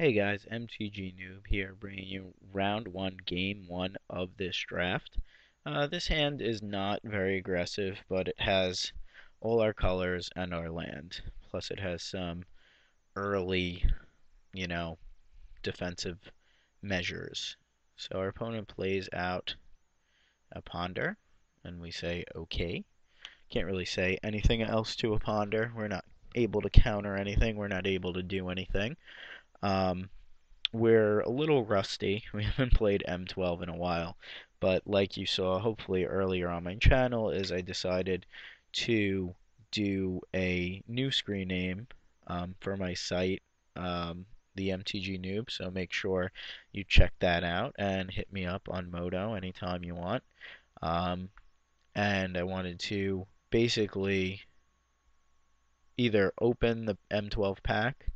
Hey guys, MTG Noob here, bringing you round one, game one of this draft. This hand is not very aggressive, but it has all our colors and our land. Plus, it has some early, you know, defensive measures. So our opponent plays out a ponder, and we say okay. Can't really say anything else to a ponder. We're not able to counter anything. We're not able to do anything. Um, we're a little rusty. We haven't played M12 in a while, but like you saw hopefully earlier on my channel, is I decided to do a new screen name for my site, the MTG Noob. So make sure you check that out and hit me up on Moto anytime you want. Um, and I wanted to basically either open the M12 pack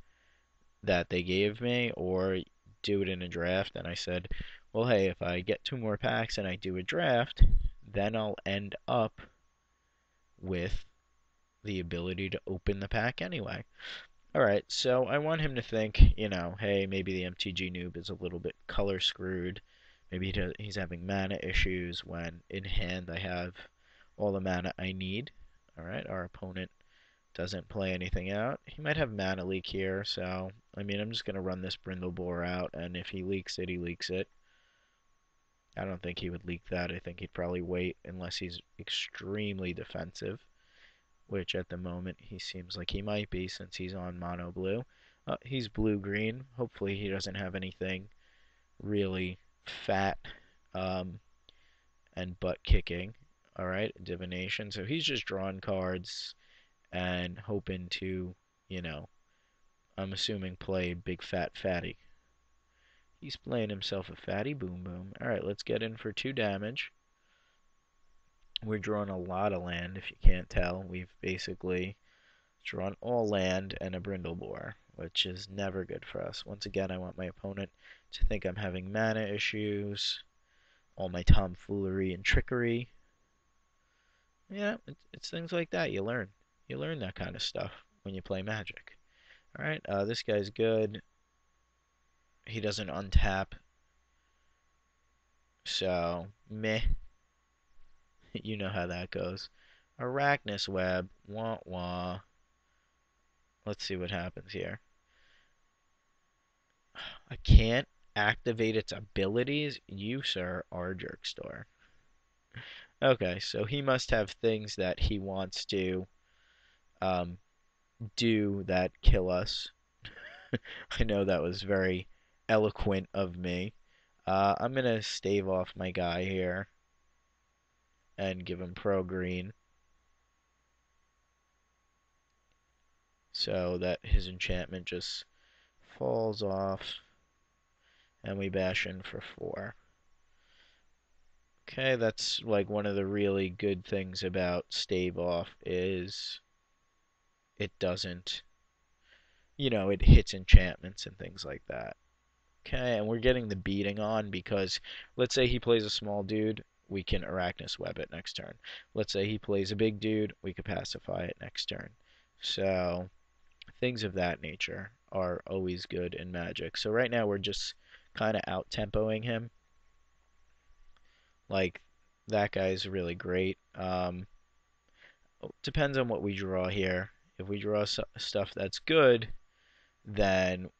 that they gave me or do it in a draft. And I said, well, hey, if I get two more packs and I do a draft, then I'll end up with the ability to open the pack anyway. Alright, so I want him to think, hey, maybe the MTG noob is a little bit color screwed. Maybe he's having mana issues when in hand I have all the mana I need. Alright, our opponent doesn't play anything out. He might have mana leak here, so I'm just gonna run this Brindlebore out, and if he leaks it, he leaks it. I don't think he would leak that. I think he'd probably wait unless he's extremely defensive, which at the moment he seems like he might be since he's on mono blue. He's blue green. Hopefully he doesn't have anything really fat and butt kicking. All right, divination. So he's just drawing cards and hoping to, you know, I'm assuming play big fat fatty. He's playing himself a fatty boom boom. Alright, let's get in for 2 damage. We're drawing a lot of land, if you can't tell. We've basically drawn all land and a Brindlebore, which is never good for us. Once again, I want my opponent to think I'm having mana issues, all my tomfoolery and trickery. Yeah, it's things like that you learn. You learn that kind of stuff when you play Magic. Alright, this guy's good. He doesn't untap, so meh. You know how that goes. Arachnus Web, wah wah. Let's see what happens here. I can't activate its abilities. You, sir, are Jerkstore. Okay, so he must have things that he wants to um, do that kill us. I know that was very eloquent of me. I'm gonna stave off my guy here and give him pro green so that his enchantment just falls off and we bash in for 4. Okay, that's like one of the really good things about stave off is it doesn't, it hits enchantments and things like that. Okay, and we're getting the beating on because let's say he plays a small dude, we can Arachnus Web it next turn. Let's say he plays a big dude, we could pacify it next turn. So things of that nature are always good in Magic. So right now we're just kind of out tempoing him. Like that guy's really great. Depends on what we draw here. If we draw stuff that's good, then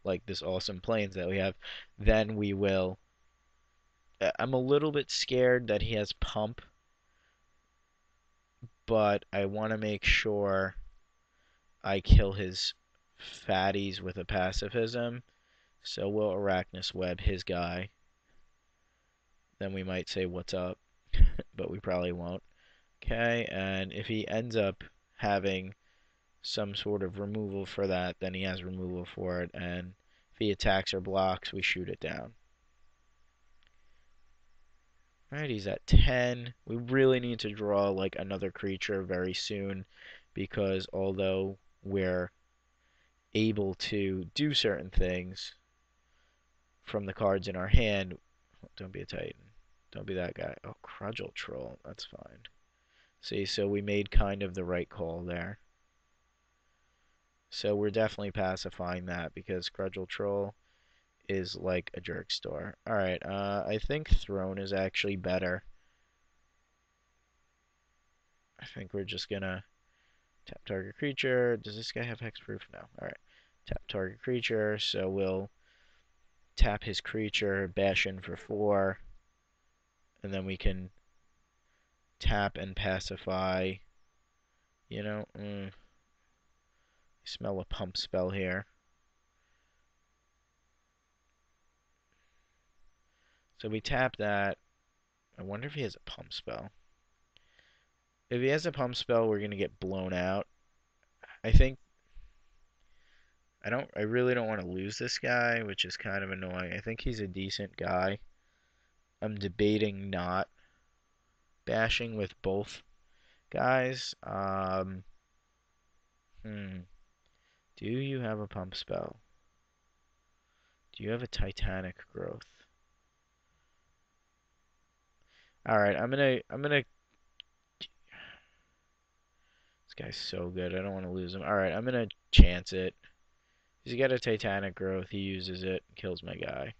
like this awesome plains that we have, then we will. I'm a little bit scared that he has pump, but I want to make sure I kill his fatties with a pacifism. So we'll Arachnus Web his guy. Then we might say what's up, but we probably won't. Okay, and if he ends up having some sort of removal for that, then he has removal for it, and if he attacks or blocks, we shoot it down. Alright, he's at 10. We really need to draw like another creature very soon because although we're able to do certain things from the cards in our hand, don't be a Titan. Don't be that guy. Oh, Crudgel Troll. That's fine. See, so we made kind of the right call there. So we're definitely pacifying that because Crudgel Troll is like a jerk store. Alright, I think Throne is actually better. I think we're just gonna tap target creature. Does this guy have hexproof? No. Alright. Tap target creature, so we'll tap his creature, bash in for 4, and then we can tap and pacify. You know, smell a pump spell here. So we tap that. I wonder if he has a pump spell. If he has a pump spell, we're gonna get blown out. I think I really don't want to lose this guy, which is kind of annoying. I think he's a decent guy. I'm debating not bashing with both guys. Hmm. Do you have a pump spell? Do you have a Titanic growth? All right, I'm gonna. This guy's so good. I don't want to lose him. All right, I'm gonna chance it. He's got a Titanic growth. He uses it, kills my guy.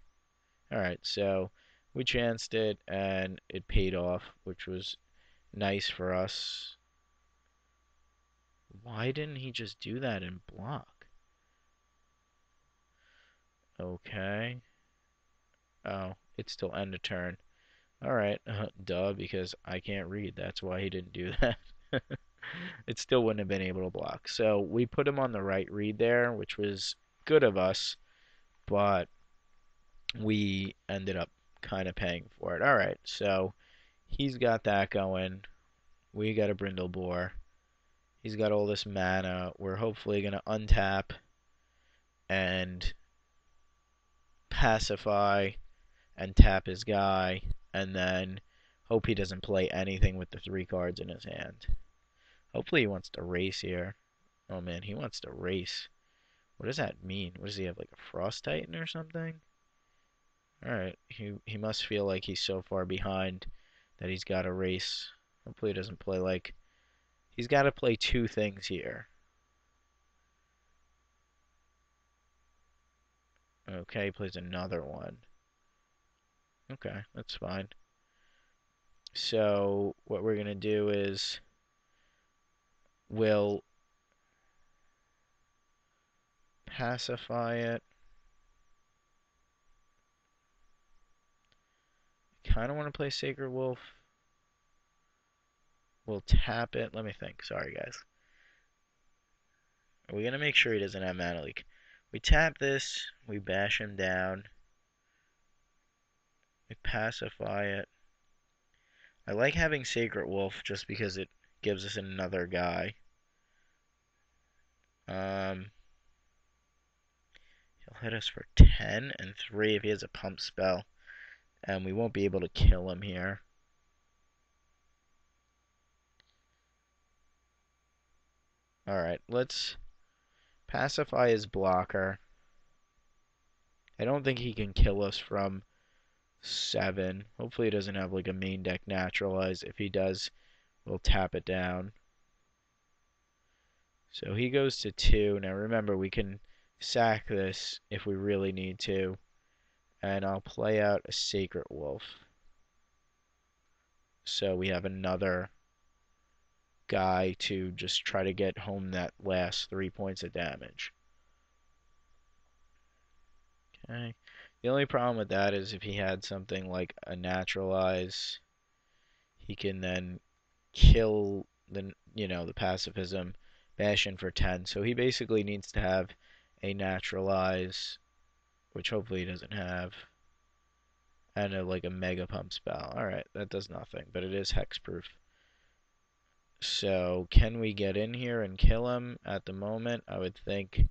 All right, so we chanced it and it paid off, which was nice for us. Why didn't he just do that and block? Okay. Oh, it's still end of turn. Alright, duh, because I can't read. That's why he didn't do that. It still wouldn't have been able to block. So we put him on the right read there, which was good of us, but we ended up kind of paying for it. Alright, so he's got that going. We got a Brindle Boar. He's got all this mana. We're hopefully going to untap and pacify and tap his guy, and then hope he doesn't play anything with the 3 cards in his hand. Hopefully he wants to race here. Oh man, he wants to race. What does that mean? What does he have, like a Frost Titan or something? Alright, he must feel like he's so far behind that he's got to race. Hopefully he doesn't play like... He's got to play 2 things here. Okay, he plays another one. Okay, that's fine. So what we're going to do is we'll pacify it. Kind of want to play Sacred Wolf. We'll tap it. Let me think. Sorry, guys. We're going to make sure he doesn't have Mana Leak. We tap this. We bash him down. We pacify it. I like having Sacred Wolf just because it gives us another guy. He'll hit us for 10 and 3 if he has a pump spell. And we won't be able to kill him here. Alright, let's pacify his blocker. I don't think he can kill us from 7. Hopefully he doesn't have like a main deck naturalize. If he does, we'll tap it down. So he goes to 2. Now remember, we can sack this if we really need to. And I'll play out a Sacred Wolf. So we have another guy to just try to get home that last 3 points of damage. Okay. The only problem with that is if he had something like a naturalize, he can then kill the pacifism, bash in for 10. So he basically needs to have a naturalize, which hopefully he doesn't have, and like a mega pump spell. Alright, that does nothing, but it is hexproof. So can we get in here and kill him? At the moment, I would think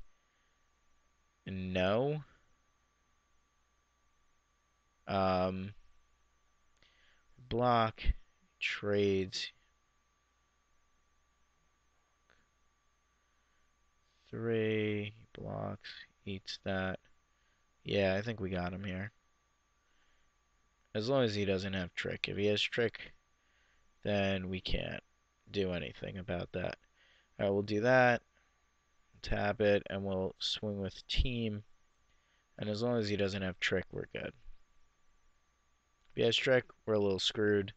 no. Block, trades, 3, blocks, eats that. Yeah, I think we got him here. As long as he doesn't have trick. If he has trick, then we can't do anything about that. Alright, we'll do that. Tap it, and we'll swing with team. And as long as he doesn't have trick, we're good. If he has trick, we're a little screwed.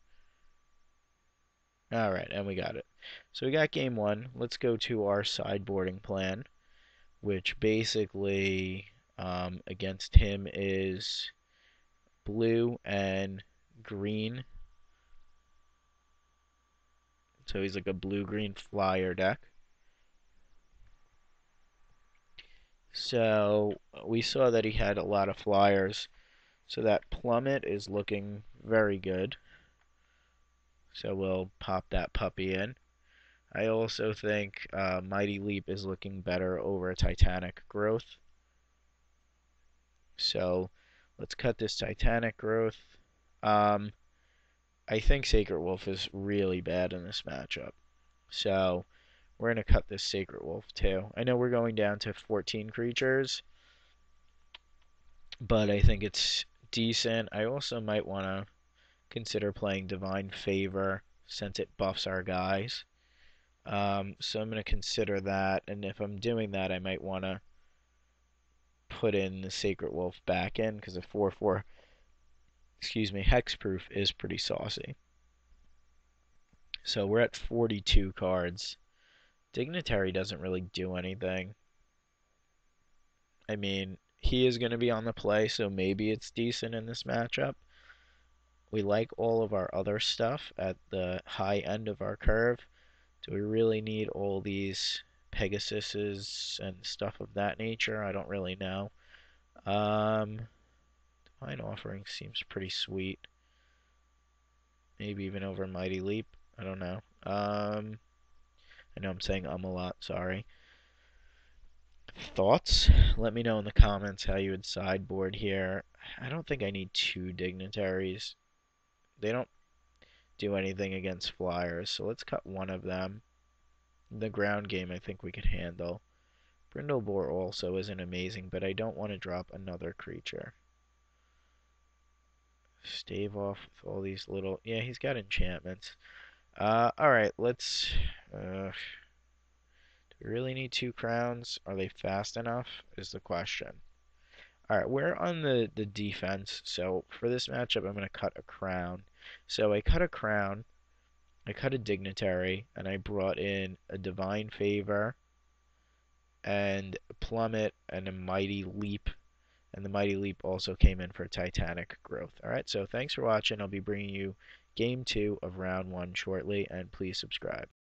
Alright, and we got it. So we got game one. Let's go to our sideboarding plan, which basically against him is blue and green. So he's like a blue-green flyer deck. So we saw that he had a lot of flyers. So that plummet is looking very good. So we'll pop that puppy in. I also think Mighty Leap is looking better over Titanic Growth. So let's cut this Titanic Growth. I think Sacred Wolf is really bad in this matchup. So we're going to cut this Sacred Wolf too. I know we're going down to 14 creatures, but I think it's decent. I also might want to consider playing Divine Favor since it buffs our guys. So I'm going to consider that, and if I'm doing that, I might want to put in the Sacred Wolf back in because a 4/4, hexproof is pretty saucy. So we're at 42 cards. Dignitary doesn't really do anything. I mean, he is going to be on the play, so maybe it's decent in this matchup. We like all of our other stuff at the high end of our curve. Do we really need all these Pegasuses and stuff of that nature? I don't really know. Divine Offering seems pretty sweet. Maybe even over Mighty Leap. I don't know. I know I'm saying a lot, sorry. Thoughts? Let me know in the comments how you would sideboard here. I don't think I need two dignitaries. They don't do anything against flyers, so let's cut one of them. The ground game I think we could handle. Brindlebore also isn't amazing, but I don't want to drop another creature. Stave off with all these little... Yeah, he's got enchantments. Alright, let's... do we really need two crowns? Are they fast enough? Is the question. Alright, we're on the defense, so for this matchup I'm going to cut a crown. So I cut a crown, I cut a dignitary, and I brought in a Divine Favor, and a Plummet, and a Mighty Leap. And the Mighty Leap also came in for Titanic Growth. Alright, so thanks for watching. I'll be bringing you Game 2 of Round 1 shortly, and please subscribe.